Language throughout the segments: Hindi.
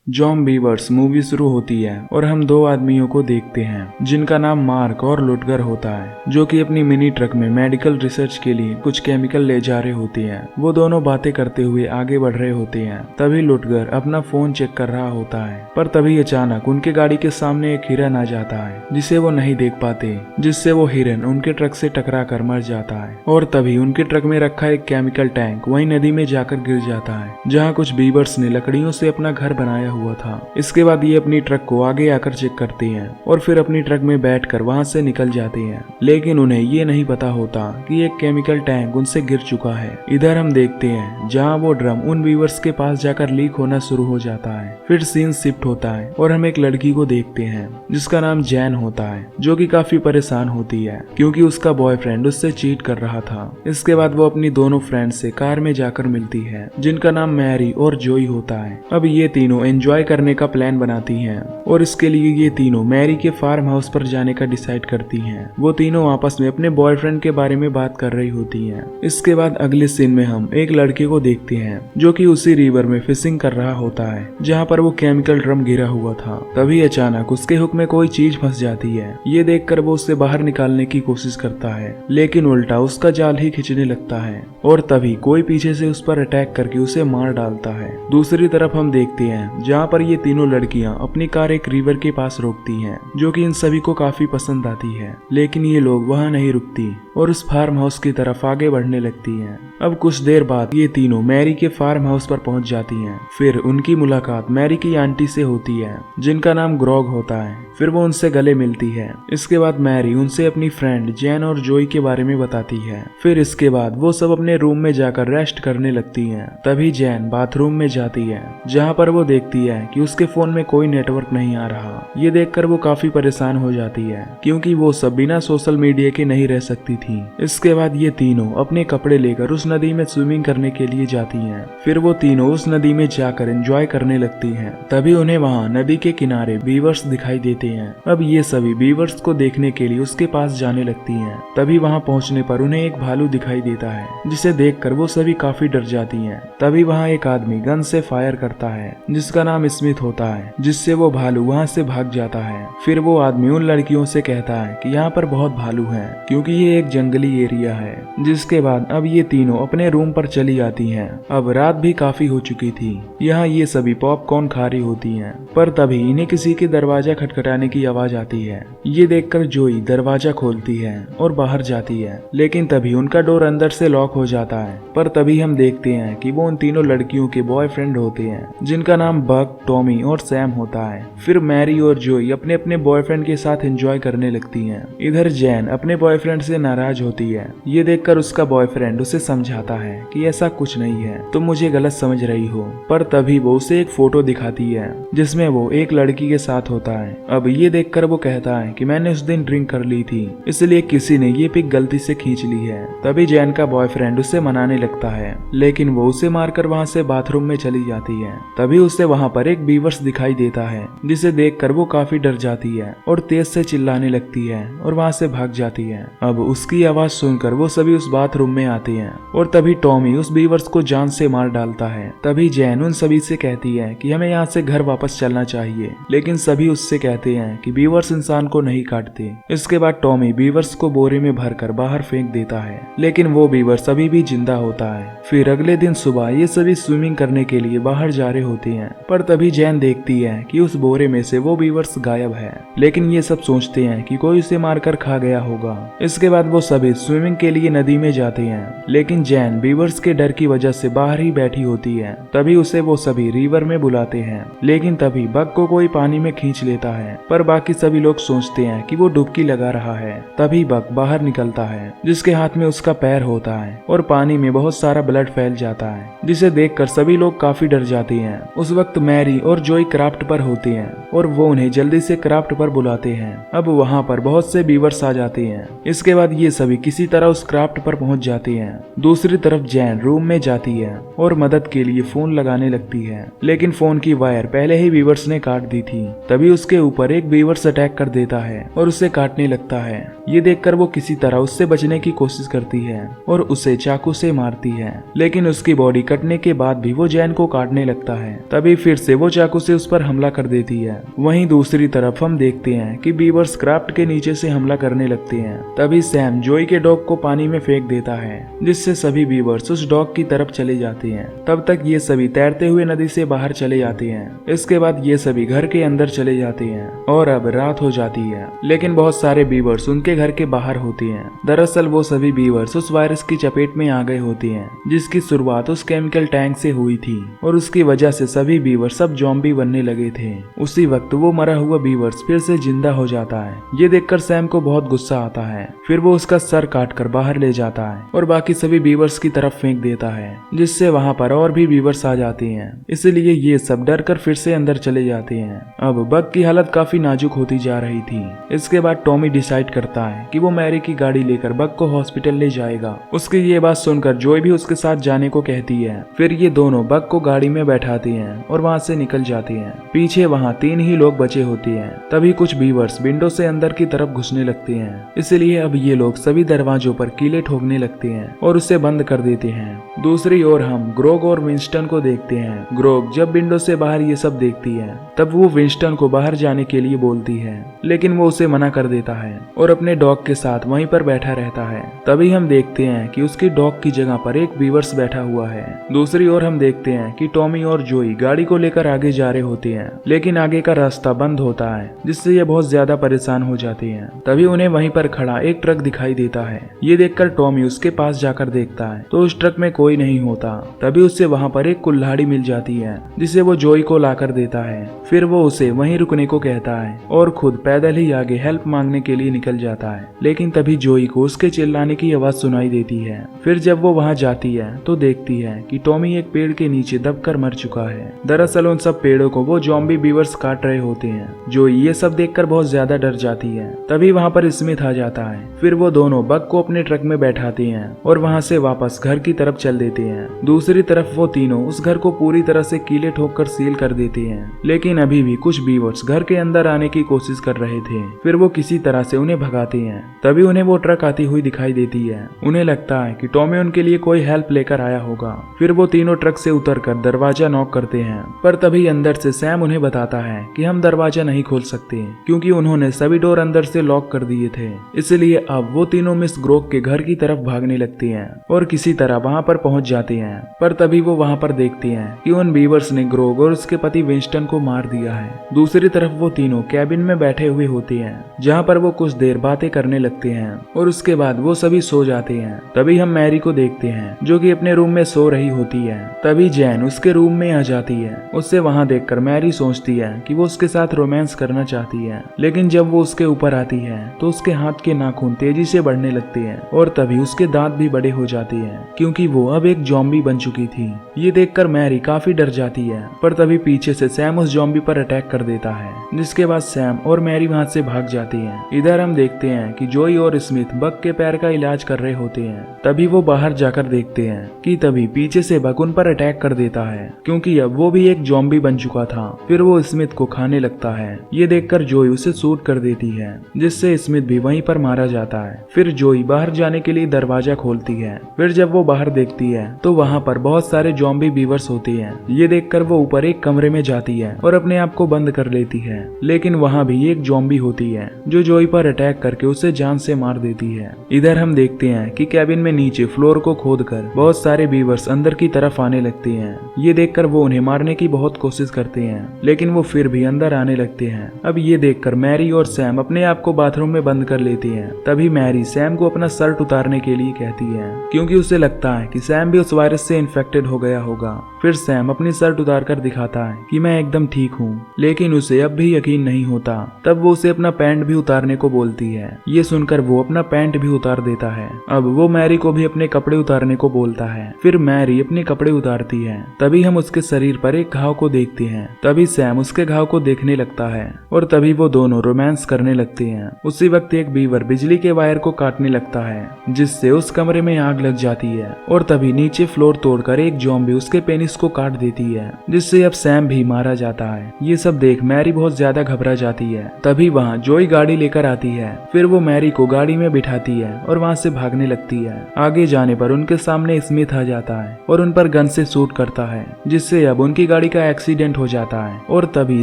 जॉम बीवर्स मूवी शुरू होती है और हम दो आदमियों को देखते हैं जिनका नाम मार्क और लुटगर होता है, जो कि अपनी मिनी ट्रक में मेडिकल रिसर्च के लिए कुछ केमिकल ले जा रहे होते हैं। वो दोनों बातें करते हुए आगे बढ़ रहे होते हैं। तभी लुटगर अपना फोन चेक कर रहा होता है, पर तभी अचानक उनके गाड़ी के सामने एक हिरन आ जाता है जिसे वो नहीं देख पाते, जिससे वो हिरन उनके ट्रक से टकरा कर मर जाता है। और तभी उनके ट्रक में रखा एक केमिकल टैंक वही नदी में जाकर गिर जाता है, जहाँ कुछ बीवर्स ने लकड़ियों से अपना घर बनाया हुआ था। इसके बाद ये अपनी ट्रक को आगे आकर चेक करते हैं और फिर अपनी ट्रक में बैठकर वहां से निकल जाते हैं, लेकिन उन्हें ये नहीं पता होता कि एक केमिकल टैंक उनसे गिर चुका है। इधर हम देखते हैं जहां वो ड्रम उन वीवर्स के पास जाकर लीक होना शुरू हो जाता है। फिर सीन शिफ्ट होता है और हम एक लड़की को देखते हैं जिसका नाम जैन होता है, जो कि काफी परेशान होती है क्योंकि उसका बॉयफ्रेंड उससे चीट कर रहा था। इसके बाद वो अपनी दोनों फ्रेंड से कार में जाकर मिलती है जिनका नाम मैरी और जोई होता है। अब ये तीनों एंजॉय करने का प्लान बनाती हैं और इसके लिए ये तीनों मैरी के फार्म हाउस पर जाने का डिसाइड करती हैं। वो तीनों आपस में अपने बॉयफ्रेंड के बारे में बात कर रही होती हैं। इसके बाद अगले सीन में हम एक लड़के को देखते हैं जो कि उसी रिवर में फिशिंग कर रहा होता है जहाँ पर वो केमिकल ड्रम गिरा हुआ था। तभी अचानक उसके हुक में कोई चीज फंस जाती है। ये देखकर वो उसे बाहर निकालने की कोशिश करता है, लेकिन उल्टा उसका जाल ही खींचने लगता है और तभी कोई पीछे से उस पर अटैक करके उसे मार डालता है। दूसरी तरफ हम देखते हैं जहाँ पर ये तीनों लड़कियां अपनी कार एक रिवर के पास रोकती हैं, जो कि इन सभी को काफी पसंद आती है, लेकिन ये लोग वहां नहीं रुकती और उस फार्म हाउस की तरफ आगे बढ़ने लगती हैं। अब कुछ देर बाद ये तीनों मैरी के फार्म हाउस पर पहुंच जाती हैं। फिर उनकी मुलाकात मैरी की आंटी से होती है जिनका नाम ग्रॉग होता है। फिर वो उनसे गले मिलती है। इसके बाद मैरी उनसे अपनी फ्रेंड जैन और जोई के बारे में बताती है। फिर इसके बाद वो सब अपने रूम में जाकर रेस्ट करने लगती हैं। तभी जैन बाथरूम में जाती है जहाँ पर वो देखती है कि उसके फोन में कोई नेटवर्क नहीं आ रहा। ये देखकर वो काफी परेशान हो जाती है क्योंकि वो सब बिना सोशल मीडिया के नहीं रह सकती थी। इसके बाद ये तीनों अपने कपड़े लेकर उस नदी में स्विमिंग करने के लिए जाती हैं। फिर वो तीनों उस नदी में जाकर एंजॉय करने लगती हैं। तभी उन्हें वहाँ नदी के किनारे बीवर्स दिखाई देते हैं। अब ये सभी बीवर्स को देखने के लिए उसके पास जाने लगती हैं। तभी वहाँ पहुँचने पर उन्हें एक भालू दिखाई देता है जिसे देखकर वो सभी काफी डर जाती हैं। तभी वहाँ एक आदमी गन से फायर करता है जिसका नाम स्मिथ होता है, जिससे वो भालू वहाँ से भाग जाता है। फिर वो आदमी उन लड़कियों से कहता है कि यहाँ पर बहुत भालू हैं क्योंकि ये एक जंगली एरिया है। जिसके बाद अब ये तीनों अपने रूम पर चली आती हैं। अब रात भी काफी हो चुकी थी। यहाँ ये सभी पॉपकॉर्न खा रही होती हैं, पर तभी इन्हें किसी के दरवाजा खटखटाने की आवाज आती है। ये देखकर जोई दरवाजा खोलती है और बाहर जाती है, लेकिन तभी उनका डोर अंदर से लॉक हो जाता है। पर तभी हम देखते हैं कि वो उन तीनों लड़कियों के बॉयफ्रेंड होते हैं जिनका नाम बक, टॉमी और सैम होता है। फिर मैरी और जोई अपने अपने बॉयफ्रेंड के साथ एंजॉय करने लगती हैं। इधर जैन अपने बॉयफ्रेंड से नाराज होती है। ये देखकर उसका बॉयफ्रेंड उसे समझाता है कि ऐसा कुछ नहीं है, तुम मुझे गलत समझ रही हो। पर तभी वो उसे एक फोटो दिखाती है जिसमें वो एक लड़की के साथ होता है। अब ये देखकर वो कहता है कि मैंने उस दिन ड्रिंक कर ली थी, इसलिए किसी ने ये पिक गलती से खींच ली है। तभी जैन का बॉयफ्रेंड उसे मनाने लगता है, लेकिन वो उसे मारकर वहाँ से बाथरूम में चली जाती है। तभी उसे वहाँ पर एक बीवर्स दिखाई देता है जिसे देखकर वो काफी डर जाती है और तेज से चिल्लाने लगती है और वहाँ से भाग जाती है। अब उसकी आवाज सुनकर वो सभी उस बाथरूम में आते हैं और तभी टॉमी उस बीवर्स को जान से मार डालता है। तभी जैन उन सभी से कहती है कि हमें यहाँ से घर वापस चलना चाहिए, लेकिन सभी उससे कहते हैं कि बीवर्स इंसान को नहीं काटते। इसके बाद टॉमी बीवर्स को बोरे में भरकर बाहर फेंक देता है, लेकिन वो बीवर्स अभी भी जिंदा होता है। फिर अगले दिन सुबह ये सभी स्विमिंग करने के लिए बाहर जा रहे होते हैं, पर तभी जैन देखती है कि उस बोरे में से वो बीवर्स गायब है, लेकिन ये सब सोचते हैं कि कोई उसे मारकर खा गया होगा। इसके बाद वो सभी स्विमिंग के लिए नदी में जाते हैं, लेकिन जैन बीवर्स के डर की वजह से बाहर ही बैठी होती है। तभी उसे वो सभी रिवर में बुलाते हैं, लेकिन तभी बग को कोई पानी में खींच लेता है, पर बाकी सभी लोग सोचते हैं कि वो डुबकी लगा रहा है। तभी बग बाहर निकलता है जिसके हाथ में उसका पैर होता है और पानी में बहुत सारा ब्लड फैल जाता है, जिसे देखकर सभी लोग काफी डर जाते हैं। उस वक्त मैरी और जोई क्राफ्ट पर होते हैं और वो उन्हें जल्दी से क्राफ्ट पर बुलाते हैं। अब वहाँ पर बहुत से बीवर्स आ जाते हैं। इसके बाद ये सभी किसी तरह उस क्राफ्ट पर पहुंच जाते हैं। दूसरी तरफ जैन रूम में जाती है और मदद के लिए फोन लगाने लगती है, लेकिन फोन की वायर पहले ही बीवर्स ने काट दी थी। तभी उसके ऊपर पर एक बीवर्स अटैक कर देता है और उसे काटने लगता है। ये देखकर वो किसी तरह उससे बचने की कोशिश करती है और उसे चाकू से मारती है, लेकिन उसकी बॉडी कटने के बाद भी वो जैन को काटने लगता है। तभी फिर से वो चाकू से उस पर हमला कर देती है। वहीं दूसरी तरफ हम देखते हैं कि बीवर्स क्राफ्ट के नीचे से हमला करने लगते हैं। तभी सैम जोई के डॉग को पानी में फेंक देता है, जिससे सभी बीवर्स उस डॉग की तरफ चले जाते हैं। तब तक ये सभी तैरते हुए नदी से बाहर चले जाते हैं। इसके बाद ये सभी घर के अंदर चले जाते हैं और अब रात हो जाती है, लेकिन बहुत सारे बीवर्स उनके घर के बाहर होते हैं। दरअसल वो सभी बीवर्स उस वायरस की चपेट में आ गए होते हैं, जिसकी शुरुआत उस केमिकल टैंक से हुई थी और उसकी वजह से सभी बीवर्स अब ज़ॉम्बी बनने लगे थे। उसी वक्त वो मरा हुआ बीवर्स फिर से जिंदा हो जाता है। ये देखकर सैम को बहुत गुस्सा आता है। फिर वो उसका सर काट कर बाहर ले जाता है और बाकी सभी बीवर्स की तरफ फेंक देता है, जिससे वहाँ पर और भी बीवर्स आ जाते हैं। इसलिए ये सब डर कर फिर से अंदर चले जाते हैं। अब बग की हालत काफी नाजुक होती जा रही थी। इसके बाद टॉमी डिसाइड करता है कि वो मैरी की गाड़ी लेकर बग को हॉस्पिटल ले जाएगा। उसकी ये बात सुनकर जोय भी उसके साथ जाने को कहती है। फिर ये दोनों बग को गाड़ी में बैठाते हैं और वहाँ से निकल जाते हैं। पीछे वहाँ 3 ही लोग बचे होते हैं। तभी कुछ बीवर्स विंडो से अंदर की तरफ घुसने लगते हैं। इसलिए अब ये लोग सभी दरवाजों पर कीले ठोकने लगते हैं और उसे बंद कर देते हैं। दूसरी ओर हम ग्रोग और विंस्टन को देखते हैं। ग्रोग जब विंडो से बाहर ये सब देखती है तब वो विंस्टन को बाहर जाने के लिए बोलती है, लेकिन वो उसे मना कर देता है और अपने डॉग के साथ वहीं पर बैठा रहता है। तभी हम देखते हैं कि उसकी डॉग की जगह पर एक बीवर्स बैठा हुआ है। दूसरी ओर हम देखते हैं कि टॉमी और जोई गाड़ी को लेकर आगे जा रहे होते हैं, लेकिन आगे का रास्ता बंद होता है, जिससे ये बहुत ज्यादा परेशान हो जाते हैं। तभी उन्हें वहीं पर खड़ा एक ट्रक दिखाई देता है। ये देखकर टॉमी उसके पास जाकर देखता है तो उस ट्रक में कोई नहीं होता। तभी उससे वहाँ पर एक कुल्हाड़ी मिल जाती है, जिसे वो जोई को लाकर देता है। फिर वो उसे वहीं रुकने को कहता है और खुद पैदल ही आगे हेल्प मांगने के लिए निकल जाता है। लेकिन तभी जोई को उसके चिल्लाने की आवाज सुनाई देती है। फिर जब वो वहाँ जाती है तो देखती है कि टॉमी एक पेड़ के नीचे दबकर मर चुका है। दरअसल उन सब पेड़ों को वो ज़ॉम्बी बीवर्स काट रहे होते हैं। जोई ये सब देखकर बहुत ज्यादा डर जाती है। तभी वहाँ पर स्मिथ आ जाता है। फिर वो दोनों बग को अपने ट्रक में बैठाते हैं और वहाँ से वापस घर की तरफ चल देते हैं। दूसरी तरफ वो तीनों उस घर को पूरी तरह से कीले ठोक कर सील कर देते हैं, लेकिन अभी भी कुछ बीवर्स घर के अंदर आने की कोशिश कर रहे थे। फिर वो किसी तरह से उन्हें भगाते हैं। तभी उन्हें वो ट्रक आती हुई दिखाई देती है। उन्हें लगता है कि टॉमी उनके लिए कोई हेल्प लेकर आया होगा। फिर वो तीनों ट्रक से उतरकर दरवाजा नॉक करते हैं, पर तभी अंदर से सैम उन्हें बताता है कि हम दरवाजा नहीं खोल सकते क्योंकि उन्होंने सभी डोर अंदर से लॉक कर दिए थे। इसलिए अब वो तीनों मिस ग्रोग के घर की तरफ भागने लगती हैं और किसी तरह वहाँ पर पहुँच जाते हैं। पर तभी वो वहाँ पर देखते हैं कि उन बीवर्स ने ग्रोग और उसके पति विंस्टन को मार दिया है। दूसरी तरफ वो तीनों कैबिन में बैठे हुए होते हैं, जहाँ पर वो कुछ देर बातें करने लगते हैं और उसके बाद वो सभी सो जाते हैं। तभी हम मैरी को देखते हैं जो कि अपने रूम में सो रही होती है। तभी जैन उसके रूम में आ जाती है। उससे वहाँ देखकर मैरी सोचती है कि वो उसके साथ रोमांस करना चाहती है, लेकिन जब वो उसके ऊपर आती है तो उसके हाथ के नाखून तेजी से बढ़ने लगते हैं और तभी उसके दांत भी बड़े हो जाते हैं क्योंकि वो अब एक ज़ॉम्बी बन चुकी थी। ये देखकर मैरी काफी डर जाती है, पर तभी पीछे से सैम उस ज़ॉम्बी पर अटैक कर देता है, जिसके बाद सैम और मैरी वहाँ से भाग जाती हैं। इधर हम देखते हैं कि जोई और स्मिथ बग के पैर का इलाज कर रहे होते हैं। तभी वो बाहर जाकर देखते हैं कि तभी पीछे से बग उन पर अटैक कर देता है क्योंकि अब वो भी एक ज़ॉम्बी बन चुका था। फिर वो स्मिथ को खाने लगता है। ये देखकर जोई उसे शूट कर देती है, जिससे स्मिथ भी वहीं पर मारा जाता है। फिर जोई बाहर जाने के लिए दरवाजा खोलती है। फिर जब वो बाहर देखती है तो वहाँ पर बहुत सारे ज़ॉम्बी बीवर्स होते हैं। ये देखकर वो ऊपर एक कमरे में जाती है और अपने आप को बंद कर लेती है, लेकिन वहाँ भी एक ज़ॉम्बी होती है जो जोई पर अटैक करके उसे जान से मार देती है। इधर हम देखते हैं कि कैबिन में नीचे फ्लोर को खोदकर बहुत सारे बीवर्स अंदर की तरफ आने लगते हैं। ये देखकर वो उन्हें मारने की बहुत कोशिश करते हैं, लेकिन वो फिर भी अंदर आने लगते हैं। अब ये देखकर मैरी और सैम अपने आप को बाथरूम में बंद कर लेती हैं। तभी मैरी सैम को अपना शर्ट उतारने के लिए कहती है क्योंकि उसे लगता है कि सैम भी उस वायरस से इन्फेक्टेड हो गया होगा। फिर सैम अपनी शर्ट उतार कर दिखाता है कि मैं एकदम ठीक हूँ, लेकिन उसे अब भी यकीन नहीं होता। तब वो उसे अपना पैंट भी उतारने को बोलती है। ये सुनकर वो अपना पैंट भी उतार देता है। अब वो मैरी को भी अपने कपड़े उतारने को बोलता है। फिर मैरी अपने कपड़े उतारती है। तभी हम उसके शरीर पर एक घाव को देखते हैं। तभी सैम उसके घाव को देखने लगता है और तभी वो दोनों रोमांस करने लगते हैं। उसी वक्त एक बीवर बिजली के वायर को काटने लगता है, जिससे उस कमरे में आग लग जाती है और तभी नीचे फ्लोर तोड़कर एक ज़ॉम्बी उसके पेनिस को काट देती है, जिससे अब सैम भी मारा जाता है। ये सब देख मैरी बहुत ज्यादा ज्यादा घबरा जाती है। तभी वहाँ जोई गाड़ी लेकर आती है। फिर वो मैरी को गाड़ी में बिठाती है और वहाँ से भागने लगती है। आगे जाने पर उनके सामने स्मिथ आ जाता है और उन पर गन से शूट करता है, जिससे अब उनकी गाड़ी का एक्सीडेंट हो जाता है और तभी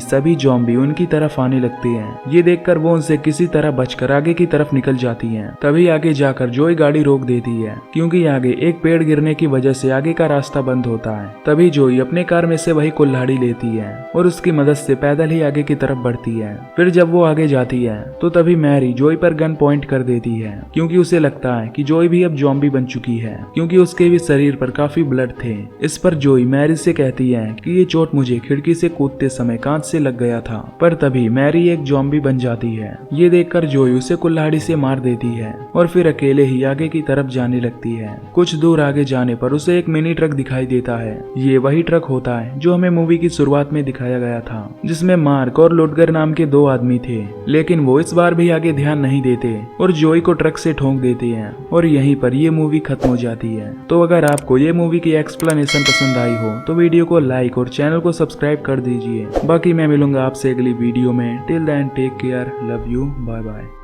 सभी ज़ॉम्बी उनकी तरफ आने लगते हैं। ये देखकर वो उनसे किसी तरह बचकर आगे की तरफ निकल जाती हैं। तभी आगे जाकर जोई गाड़ी रोक देती है, क्योंकि आगे एक पेड़ गिरने की वजह से आगे का रास्ता बंद होता है। तभी जोई अपने कार में से वही कुल्हाड़ी लेती है और उसकी मदद से पैदल ही आगे की तरफ बढ़ती है। फिर जब वो आगे जाती है तो तभी मैरी जोई पर गन पॉइंट कर देती है, क्योंकि उसे लगता है कि जोई भी अब ज़ॉम्बी बन चुकी है, क्योंकि उसके भी शरीर पर काफी ब्लड थे। इस पर जोई मैरी से कहती है कि ये चोट मुझे खिड़की से कूदते समय कांच से लग गया था। पर तभी मैरी एक ज़ॉम्बी बन जाती है। ये देखकर जोई उसे कुल्हाड़ी से मार देती है और फिर अकेले ही आगे की तरफ जाने लगती है। कुछ दूर आगे जाने पर उसे एक मिनी ट्रक दिखाई देता है। ये वही ट्रक होता है जो हमें मूवी की शुरुआत में दिखाया गया था, जिसमें मार्क और लुटगर नाम के दो आदमी थे। लेकिन वो इस बार भी आगे ध्यान नहीं देते और जोई को ट्रक से ठोक देते हैं और यहीं पर ये मूवी खत्म हो जाती है। तो अगर आपको ये मूवी की एक्सप्लेनेशन पसंद आई हो तो वीडियो को लाइक और चैनल को सब्सक्राइब कर दीजिए। बाकी मैं मिलूंगा आपसे अगली वीडियो में। Till then take care, love you, bye bye.